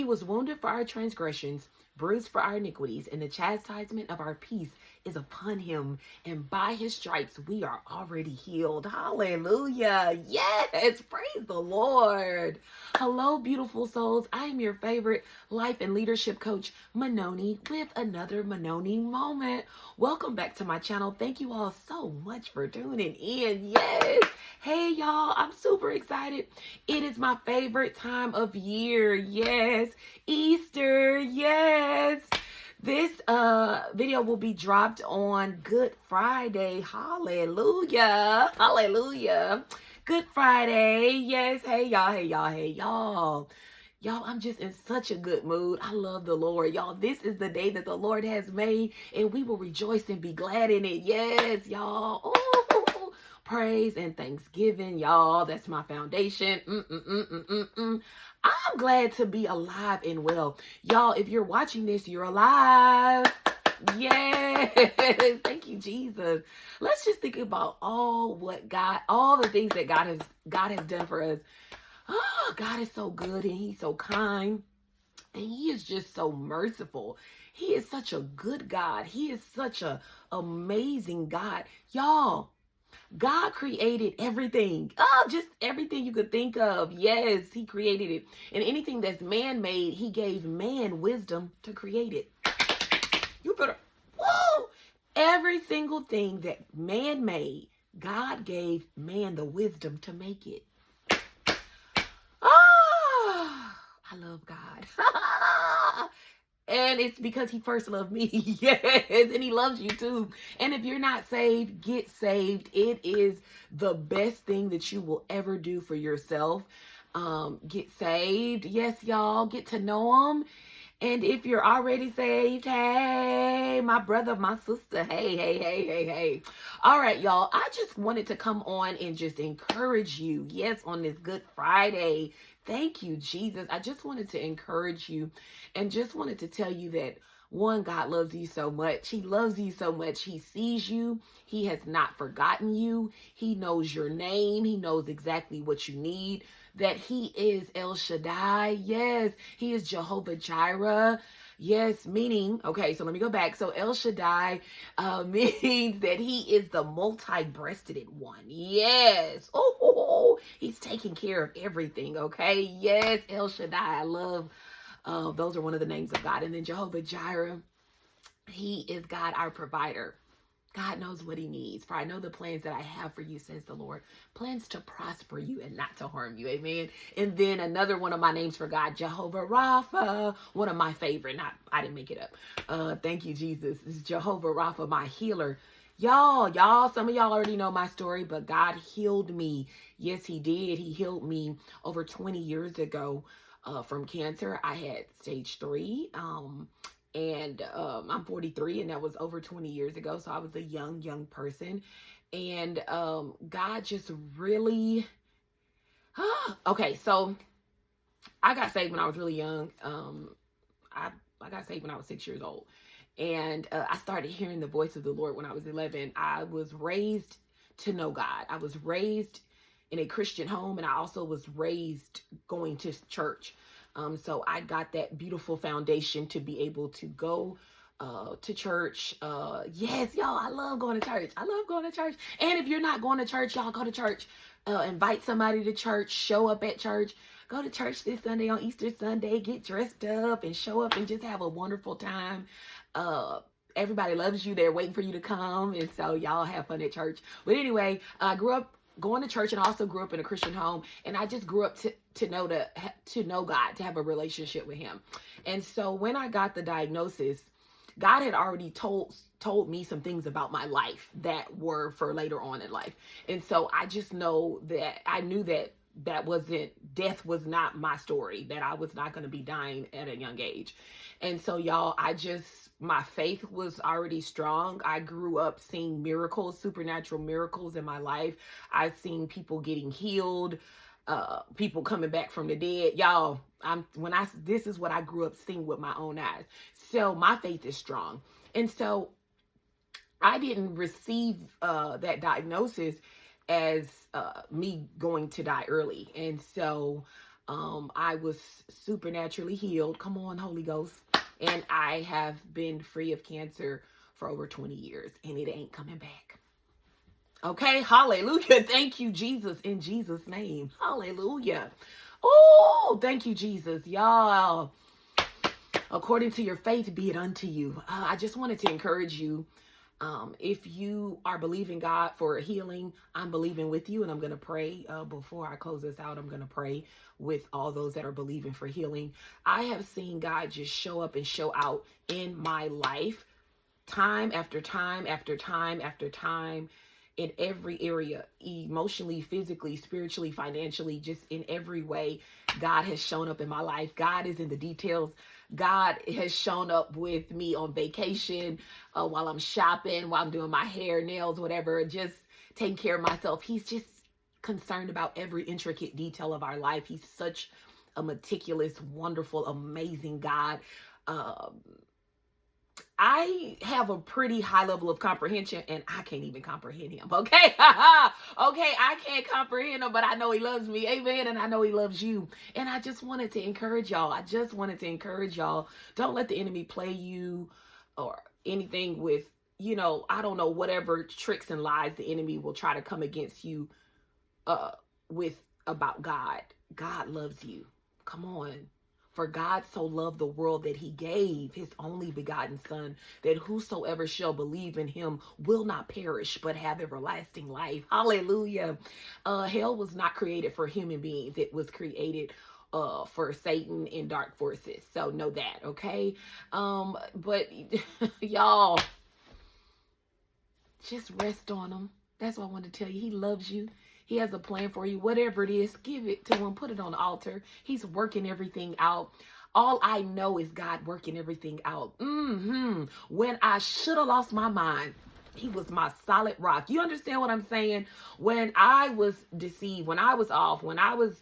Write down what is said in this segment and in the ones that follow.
He was wounded for our transgressions, bruised for our iniquities, and the chastisement of our peace is upon him. And by his stripes, we are already healed. Hallelujah. Yes. Praise the Lord. Hello, beautiful souls. I am your favorite life and leadership coach, Manonie, with another Manonie moment. Welcome back to my channel. Thank you all so much for tuning in. Yes. Hey, y'all. I'm super excited. It is my favorite time of year. Yes. Easter. Yes. This video will be dropped on Good Friday. Hallelujah. Hallelujah. Good Friday. Yes. Hey, y'all. Hey, y'all. Hey, y'all. Y'all, I'm just in such a good mood. I love the Lord. Y'all, this is the day that the Lord has made, and we will rejoice and be glad in it. Yes, y'all. Oh, praise and thanksgiving, y'all. That's my foundation. I'm glad to be alive and well. Y'all, if you're watching this, you're alive. Yes. Thank you, Jesus. Let's just think about all the things that God has done for us. Oh, God is so good and he's so kind and he is just so merciful. He is such a good God. He is such a amazing God. Y'all, God created everything. Oh, just everything you could think of. Yes, he created it. And anything that's man-made, he gave man wisdom to create it. You better, whoa! Every single thing that man made, God gave man the wisdom to make it. I love God. And it's because he first loved me. Yes. And he loves you too. And if you're not saved, get saved. It is the best thing that you will ever do for yourself. Get saved. Yes, y'all. Get to know him. And if you're already saved, hey, my brother, my sister, hey. All right, y'all, I just wanted to come on and just encourage you. Yes, on this Good Friday. Thank you, Jesus. I just wanted to encourage you and just wanted to tell you that, one, God loves you so much. He loves you so much. He sees you. He has not forgotten you. He knows your name. He knows exactly what you need. That he is El Shaddai. Yes, he is Jehovah Jireh. Yes, meaning, okay, so let me go back. So El Shaddai means that he is the multi-breasted one. Yes. Oh, he's taking care of everything, okay? Yes, El Shaddai. I love, those are one of the names of God. And then Jehovah Jireh, he is God, our provider. God knows what he needs. For I know the plans that I have for you, says the Lord. Plans to prosper you and not to harm you. Amen. And then another one of my names for God, Jehovah Rapha. One of my favorite. I didn't make it up. Thank you, Jesus. It's Jehovah Rapha, my healer. Y'all, some of y'all already know my story, but God healed me. Yes, he did. He healed me over 20 years ago from cancer. I had stage 3. And I'm 43, and that was over 20 years ago. So I was a young person. And God just really... Okay, so I got saved when I was really young. I got saved when I was 6 years old. And I started hearing the voice of the Lord when I was 11. I was raised to know God. I was raised in a Christian home, and I also was raised going to church. So I got that beautiful foundation to be able to go to church. Yes, y'all, I love going to church. I love going to church. And if you're not going to church, y'all go to church. Invite somebody to church. Show up at church. Go to church this Sunday on Easter Sunday. Get dressed up and show up and just have a wonderful time. Everybody loves you. They're waiting for you to come. And so y'all have fun at church. But anyway, I grew up going to church, and I also grew up in a Christian home, and I just grew up to know God, to have a relationship with him. And so when I got the diagnosis, God had already told me some things about my life that were for later on in life. And so I just know that I knew that death was not my story, that I was not going to be dying at a young age. And so y'all, my faith was already strong. I grew up seeing miracles, supernatural miracles in my life. I've seen people getting healed, people coming back from the dead. Y'all, this is what I grew up seeing with my own eyes. So my faith is strong. And so I didn't receive that diagnosis as me going to die early. And so I was supernaturally healed. Come on, Holy Ghost. And I have been free of cancer for over 20 years, and it ain't coming back. Okay, hallelujah. Thank you, Jesus, in Jesus' name. Hallelujah. Oh, thank you, Jesus. Y'all, according to your faith, be it unto you. I just wanted to encourage you. If you are believing God for healing, I'm believing with you, and I'm going to pray before I close this out. I'm going to pray with all those that are believing for healing. I have seen God just show up and show out in my life time after time after time after time, in every area, emotionally, physically, spiritually, financially, just in every way. God has shown up in my life. God is in the details. God has shown up with me on vacation, while I'm shopping, while I'm doing my hair, nails, whatever, just taking care of myself. He's just concerned about every intricate detail of our life. He's such a meticulous, wonderful, amazing God. I have a pretty high level of comprehension, and I can't even comprehend him. Okay. Okay. I can't comprehend him, but I know he loves me. Amen. And I know he loves you. And I just wanted to encourage y'all. Don't let the enemy play you or anything with, I don't know, whatever tricks and lies the enemy will try to come against you, with about God. God loves you. Come on. For God so loved the world that he gave his only begotten son, that whosoever shall believe in him will not perish, but have everlasting life. Hallelujah. Hell was not created for human beings. It was created for Satan and dark forces. So know that, okay? But y'all, just rest on him. That's what I want to tell you. He loves you. He has a plan for you. Whatever it is, give it to him. Put it on the altar. He's working everything out. All I know is God working everything out. When I should have lost my mind, he was my solid rock. You understand what I'm saying? When I was deceived, when I was off, when I was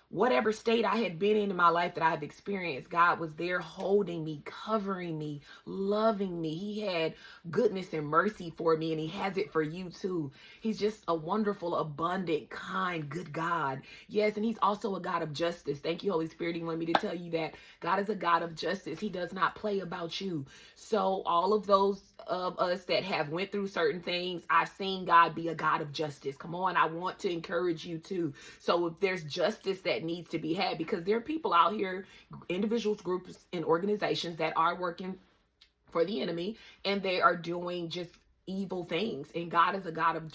whatever state I had been in my life that I have experienced, God was there holding me, covering me, loving me. He had goodness and mercy for me, and he has it for you too. He's just a wonderful, abundant, kind, good God. Yes, and he's also a God of justice. Thank you, Holy Spirit. He wanted me to tell you that God is a God of justice. He does not play about you. So all of those of us that have went through certain things, I've seen God be a God of justice. Come on, I want to encourage you too. So if there's justice that needs to be had, because there are people out here, individuals, groups, and organizations that are working for the enemy, and they are doing just evil things, and God is a God of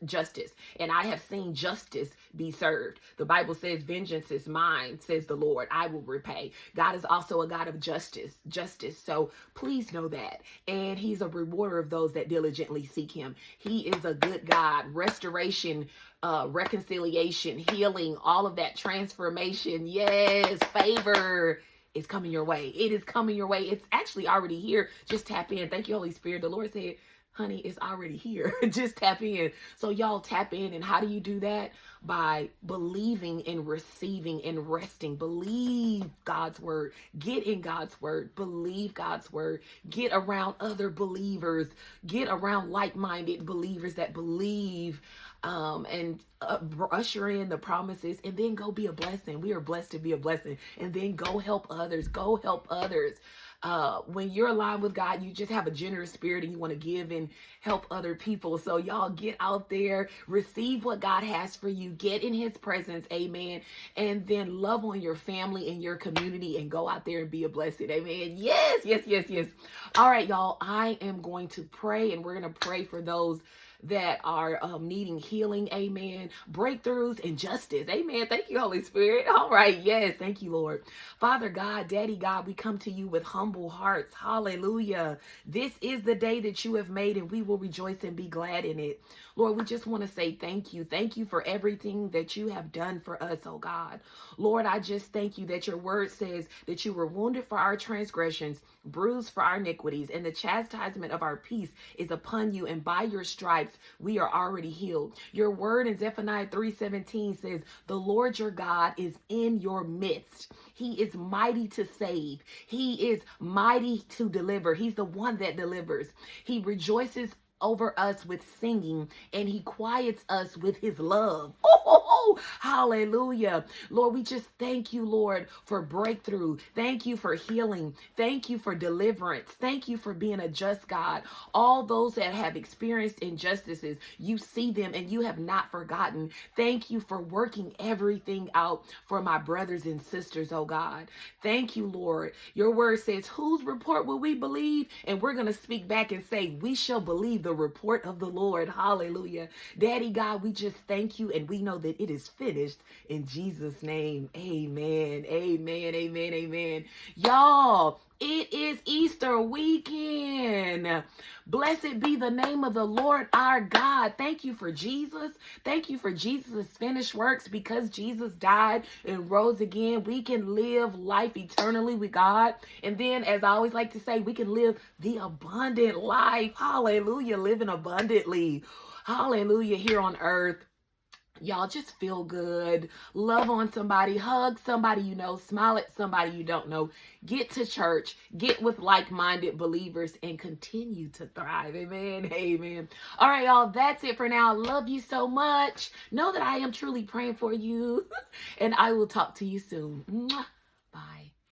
justice, and I have seen justice be served. The Bible says, vengeance is mine, says the Lord, I will repay. God is also a God of justice. So please know that. And he's a rewarder of those that diligently seek him. He is a good God. Restoration, reconciliation, healing, all of that, transformation. Yes, favor is coming your way. It is coming your way. It's actually already here. Just tap in. Thank you, Holy Spirit. The Lord said, honey, it's already here. Just tap in. So y'all tap in. And how do you do that? By believing and receiving and resting. Believe God's word. Get in God's word. Believe God's word. Get around other believers. Get around like-minded believers that believe, and usher in the promises, and then go be a blessing. We are blessed to be a blessing. And then go help others. Go help others. When you're aligned with God, you just have a generous spirit and you want to give and help other people. So y'all get out there, receive what God has for you, get in his presence. Amen. And then love on your family and your community and go out there and be a blessing. Amen. Yes. All right, y'all, I am going to pray, and we're going to pray for those that are needing healing. Amen. Breakthroughs and justice. Amen. Thank you, Holy Spirit. All right. Yes. Thank you, Lord. Father God, Daddy God, we come to you with humble hearts. Hallelujah. This is the day that you have made, and we will rejoice and be glad in it. Lord, we just want to say thank you. Thank you for everything that you have done for us, oh God. Lord, I just thank you that your word says that you were wounded for our transgressions, bruised for our iniquities, and the chastisement of our peace is upon you, and by your stripes we are already healed. Your word in Zephaniah 3:17 says, the Lord your God is in your midst. He is mighty to save. He is mighty to deliver. He's the one that delivers. He rejoices over us with singing, and he quiets us with his love. Oh, hallelujah. Lord, we just thank you, Lord, for breakthrough. Thank you for healing. Thank you for deliverance. Thank you for being a just God. All those that have experienced injustices, you see them and you have not forgotten. Thank you for working everything out for my brothers and sisters, oh God. Thank you, Lord. Your word says, whose report will we believe? And we're going to speak back and say, we shall believe the report of the Lord. Hallelujah. Daddy God, we just thank you, and we know that it is finished in Jesus' name. Amen. Amen. Amen. Amen. Y'all, it is Easter weekend. Blessed be the name of the Lord our God. Thank you for Jesus. Thank you for Jesus' finished works. Because Jesus died and rose again, we can live life eternally with God. And then, as I always like to say, we can live the abundant life. Hallelujah. Living abundantly. Hallelujah. Here on earth. Y'all just feel good. Love on somebody. Hug somebody you know. Smile at somebody you don't know. Get to church. Get with like-minded believers and continue to thrive. Amen. Amen. All right, y'all. That's it for now. I love you so much. Know that I am truly praying for you. And I will talk to you soon. Mwah.